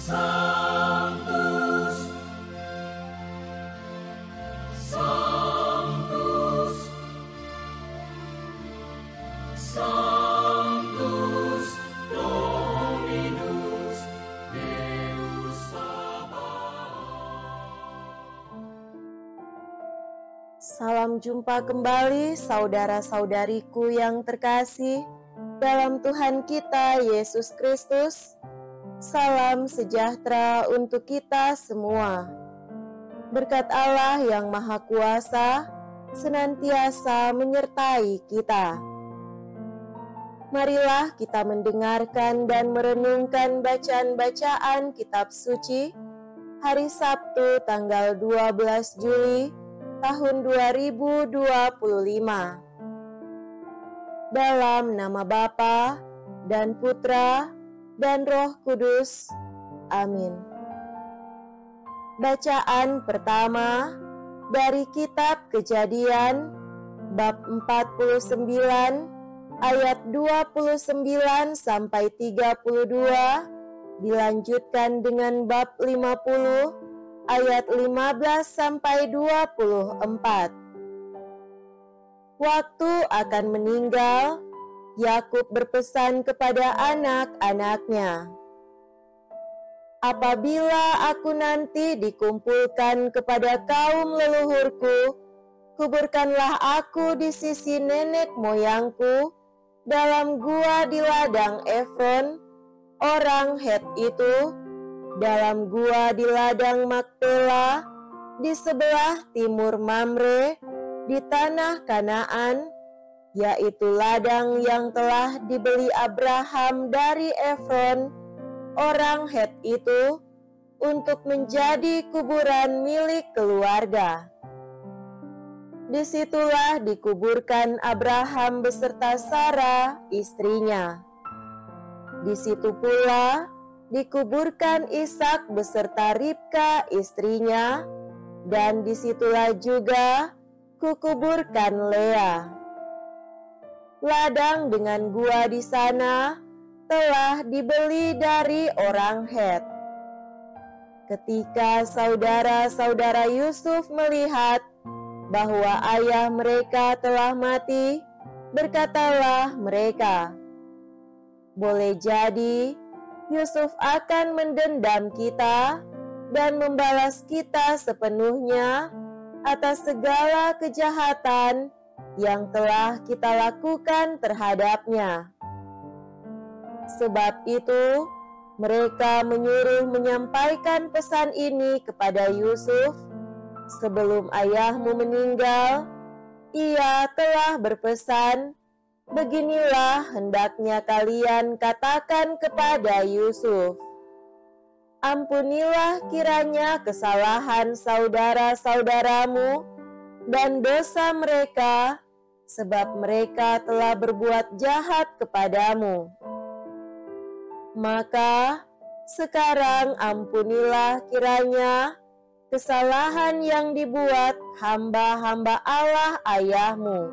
Sanctus, Sanctus, Sanctus Dominus Deus Sabaoth. Salam jumpa kembali saudara-saudariku yang terkasih dalam Tuhan kita Yesus Kristus. Salam sejahtera untuk kita semua. Berkat Allah yang Maha Kuasa senantiasa menyertai kita. Marilah kita mendengarkan dan merenungkan bacaan-bacaan kitab suci hari Sabtu tanggal 12 Juli tahun 2025. Dalam nama Bapa dan Putra dan Roh Kudus. Amin. Bacaan pertama dari kitab Kejadian bab 49 ayat 29 sampai 32, dilanjutkan dengan bab 50 ayat 15 sampai 24. Waktu akan meninggal, Yakub berpesan kepada anak-anaknya, "Apabila aku nanti dikumpulkan kepada kaum leluhurku, kuburkanlah aku di sisi nenek moyangku dalam gua di ladang Efron, orang Het itu, dalam gua di ladang Makpela, di sebelah timur Mamre, di tanah Kanaan, yaitu ladang yang telah dibeli Abraham dari Efron, orang Het itu, untuk menjadi kuburan milik keluarga. Disitulah dikuburkan Abraham beserta Sarah, istrinya. Di situ pula dikuburkan Ishak beserta Ribka, istrinya, dan disitulah juga kukuburkan Lea. Ladang dengan gua di sana telah dibeli dari orang Het. Ketika saudara-saudara Yusuf melihat bahwa ayah mereka telah mati, berkatalah mereka, "Boleh jadi Yusuf akan mendendam kita dan membalas kita sepenuhnya atas segala kejahatan yang telah kita lakukan terhadapnya." Sebab itu, mereka menyuruh menyampaikan pesan ini kepada Yusuf. "Sebelum ayahmu meninggal, ia telah berpesan, beginilah hendaknya kalian katakan kepada Yusuf, ampunilah kiranya kesalahan saudara-saudaramu dan dosa mereka, sebab mereka telah berbuat jahat kepadamu. Maka sekarang ampunilah kiranya kesalahan yang dibuat hamba-hamba Allah ayahmu."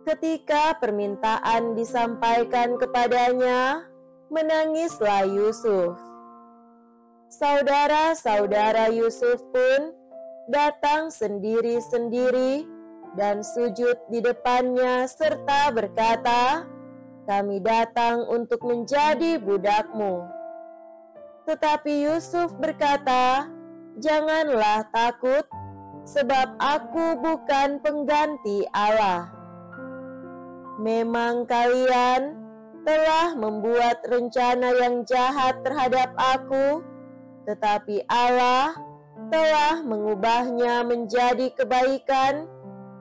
Ketika permintaan disampaikan kepadanya, menangislah Yusuf. Saudara-saudara Yusuf pun datang sendiri-sendiri dan sujud di depannya serta berkata, "Kami datang untuk menjadi budakmu." Tetapi Yusuf berkata, "Janganlah takut, sebab aku bukan pengganti Allah. Memang kalian telah membuat rencana yang jahat terhadap aku, tetapi Allah telah mengubahnya menjadi kebaikan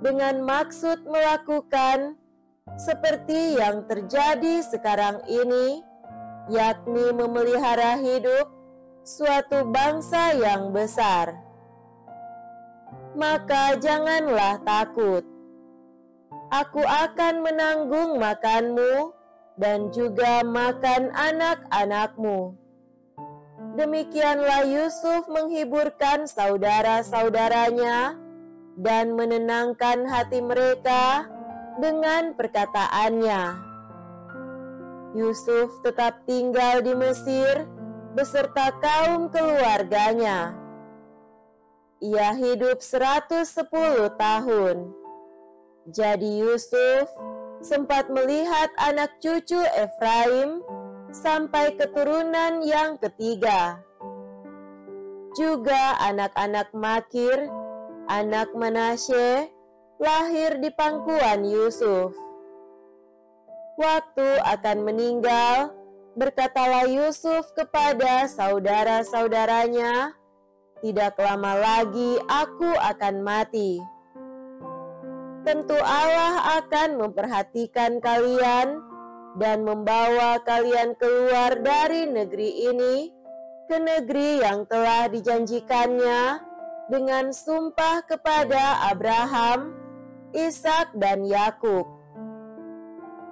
dengan maksud melakukan seperti yang terjadi sekarang ini, yakni memelihara hidup suatu bangsa yang besar. Maka janganlah takut. Aku akan menanggung makanmu dan juga makan anak-anakmu." Demikianlah Yusuf menghiburkan saudara-saudaranya dan menenangkan hati mereka dengan perkataannya. Yusuf tetap tinggal di Mesir beserta kaum keluarganya. Ia hidup 110 tahun. Jadi Yusuf sempat melihat anak cucu Efraim sampai keturunan yang ketiga. Juga anak-anak Makir, anak Manasye, lahir di pangkuan Yusuf. Waktu akan meninggal, berkatalah Yusuf kepada saudara-saudaranya, "Tidak lama lagi aku akan mati. Tentu Allah akan memperhatikan kalian dan membawa kalian keluar dari negeri ini ke negeri yang telah dijanjikannya dengan sumpah kepada Abraham, Ishak, dan Yakub."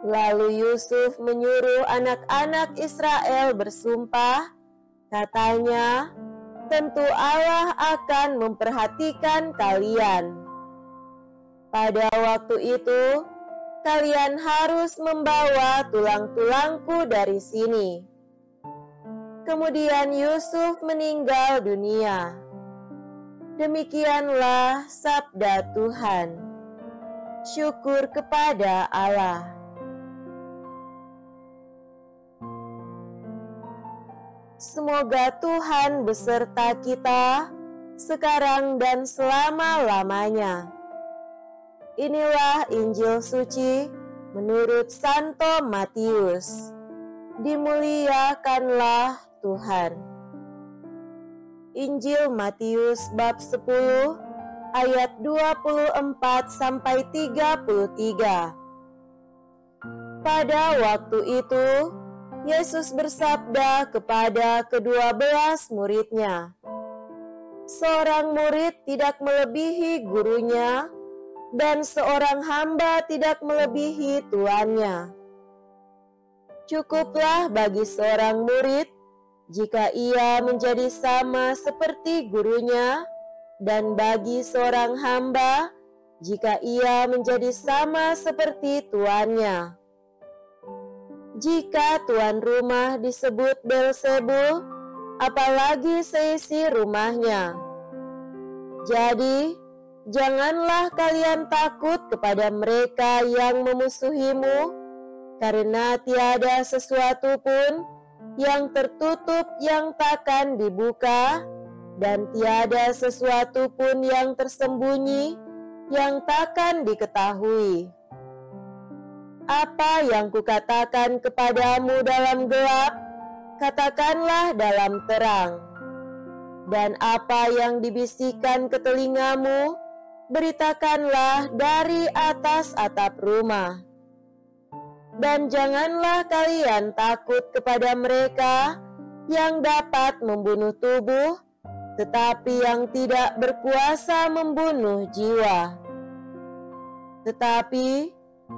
Lalu Yusuf menyuruh anak-anak Israel bersumpah, katanya, "Tentu Allah akan memperhatikan kalian. Pada waktu itu, kalian harus membawa tulang-tulangku dari sini." Kemudian Yusuf meninggal dunia. Demikianlah sabda Tuhan. Syukur kepada Allah. Semoga Tuhan beserta kita sekarang dan selama-lamanya. Inilah Injil suci menurut Santo Matius. Dimuliakanlah Tuhan. Injil Matius bab 10 ayat 24 sampai 33. Pada waktu itu, Yesus bersabda kepada ke-12 muridnya, "Seorang murid tidak melebihi gurunya, dan seorang hamba tidak melebihi tuannya. Cukuplah bagi seorang murid jika ia menjadi sama seperti gurunya, dan bagi seorang hamba jika ia menjadi sama seperti tuannya. Jika tuan rumah disebut Beelzebul, apalagi seisi rumahnya. Jadi, janganlah kalian takut kepada mereka yang memusuhimu, karena tiada sesuatu pun yang tertutup yang takkan dibuka, dan tiada sesuatu pun yang tersembunyi yang takkan diketahui. Apa yang kukatakan kepadamu dalam gelap, katakanlah dalam terang. Dan apa yang dibisikkan ke telingamu, beritakanlah dari atas atap rumah. Dan janganlah kalian takut kepada mereka yang dapat membunuh tubuh, tetapi yang tidak berkuasa membunuh jiwa. Tetapi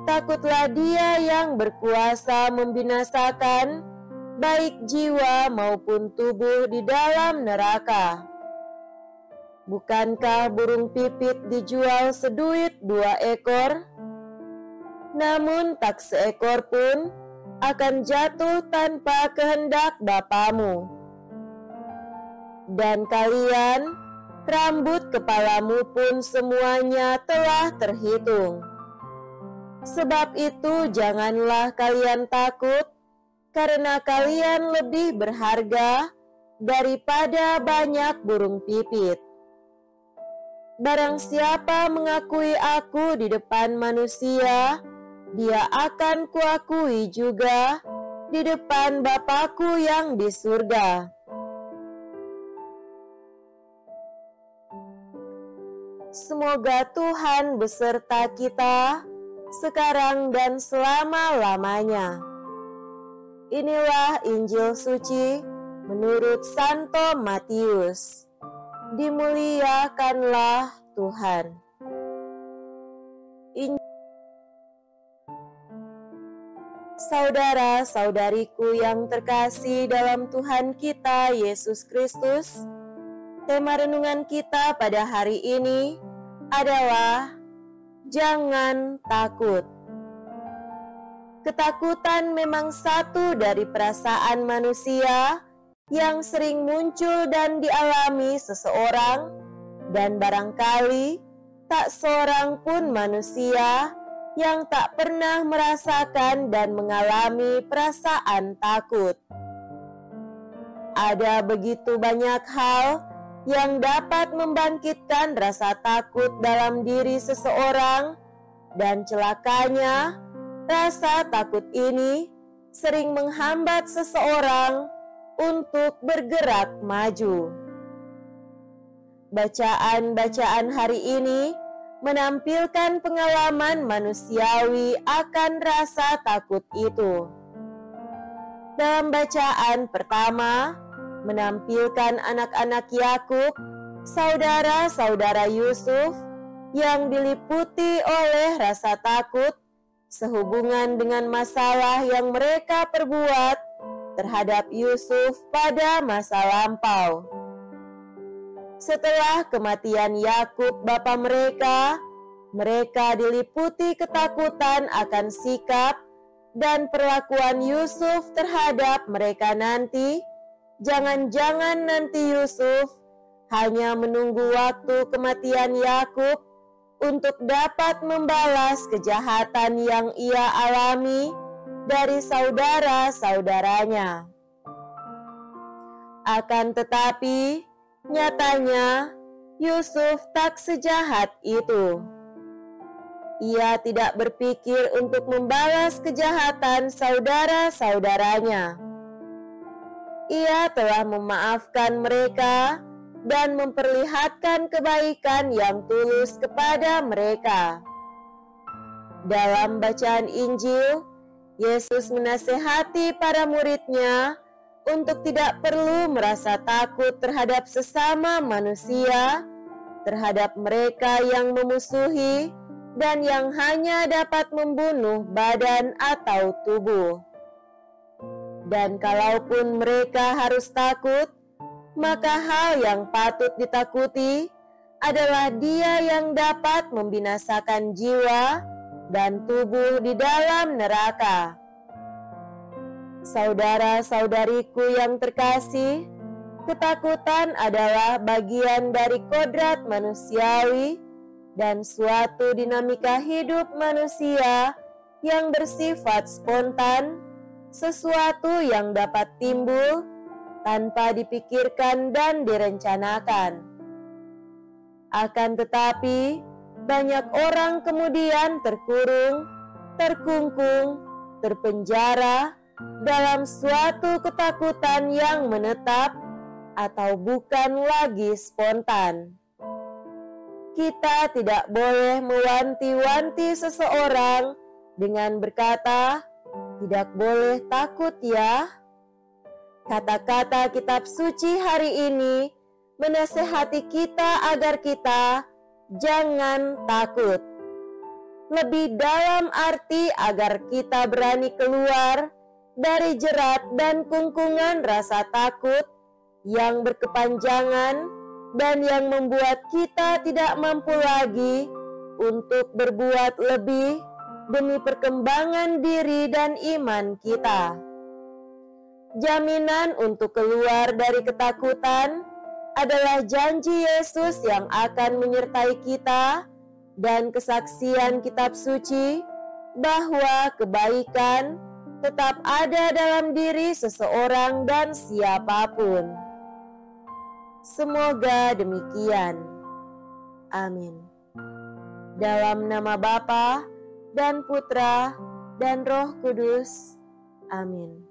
takutlah Dia yang berkuasa membinasakan baik jiwa maupun tubuh di dalam neraka. Bukankah burung pipit dijual seduit 2 ekor? Namun tak seekor pun akan jatuh tanpa kehendak Bapamu. Dan kalian, rambut kepalamu pun semuanya telah terhitung. Sebab itu janganlah kalian takut, karena kalian lebih berharga daripada banyak burung pipit. Barang siapa mengakui aku di depan manusia, dia akan kuakui juga di depan Bapa-Ku yang di surga. Semoga Tuhan beserta kita sekarang dan selama-lamanya. Inilah Injil suci menurut Santo Matius. Dimuliakanlah Tuhan. Saudara-saudariku yang terkasih dalam Tuhan kita Yesus Kristus, tema renungan kita pada hari ini adalah jangan takut. Ketakutan memang satu dari perasaan manusia yang sering muncul dan dialami seseorang, dan barangkali tak seorang pun manusia yang tak pernah merasakan dan mengalami perasaan takut. Ada begitu banyak hal yang dapat membangkitkan rasa takut dalam diri seseorang, dan celakanya, rasa takut ini sering menghambat seseorang untuk bergerak maju. Bacaan-bacaan hari ini menampilkan pengalaman manusiawi akan rasa takut itu. Dalam bacaan pertama, menampilkan anak-anak Yakub, saudara-saudara Yusuf, yang diliputi oleh rasa takut sehubungan dengan masalah yang mereka perbuat terhadap Yusuf pada masa lampau. Setelah kematian Yakub bapa mereka diliputi ketakutan akan sikap dan perlakuan Yusuf terhadap mereka nanti. Jangan-jangan nanti Yusuf hanya menunggu waktu kematian Yakub untuk dapat membalas kejahatan yang ia alami dari saudara-saudaranya. Akan tetapi, nyatanya Yusuf tak sejahat itu. Ia tidak berpikir untuk membalas kejahatan saudara-saudaranya. Ia telah memaafkan mereka dan memperlihatkan kebaikan yang tulus kepada mereka. Dalam bacaan Injil, Yesus menasihati para murid-Nya untuk tidak perlu merasa takut terhadap sesama manusia, terhadap mereka yang memusuhi dan yang hanya dapat membunuh badan atau tubuh. Dan kalaupun mereka harus takut, maka hal yang patut ditakuti adalah Dia yang dapat membinasakan jiwa dan tubuh di dalam neraka. Saudara-saudariku yang terkasih, ketakutan adalah bagian dari kodrat manusiawi dan suatu dinamika hidup manusia yang bersifat spontan, sesuatu yang dapat timbul tanpa dipikirkan dan direncanakan. Akan tetapi, banyak orang kemudian terkurung, terkungkung, terpenjara dalam suatu ketakutan yang menetap atau bukan lagi spontan. Kita tidak boleh mewanti-wanti seseorang dengan berkata, "Tidak boleh takut ya." Kata-kata kitab suci hari ini menasihati kita agar kita jangan takut. Lebih dalam arti agar kita berani keluar dari jerat dan kungkungan rasa takut yang berkepanjangan dan yang membuat kita tidak mampu lagi untuk berbuat lebih demi perkembangan diri dan iman kita. Jaminan untuk keluar dari ketakutan adalah janji Yesus yang akan menyertai kita dan kesaksian kitab suci bahwa kebaikan tetap ada dalam diri seseorang dan siapapun. Semoga demikian. Amin. Dalam nama Bapa dan Putra dan Roh Kudus. Amin.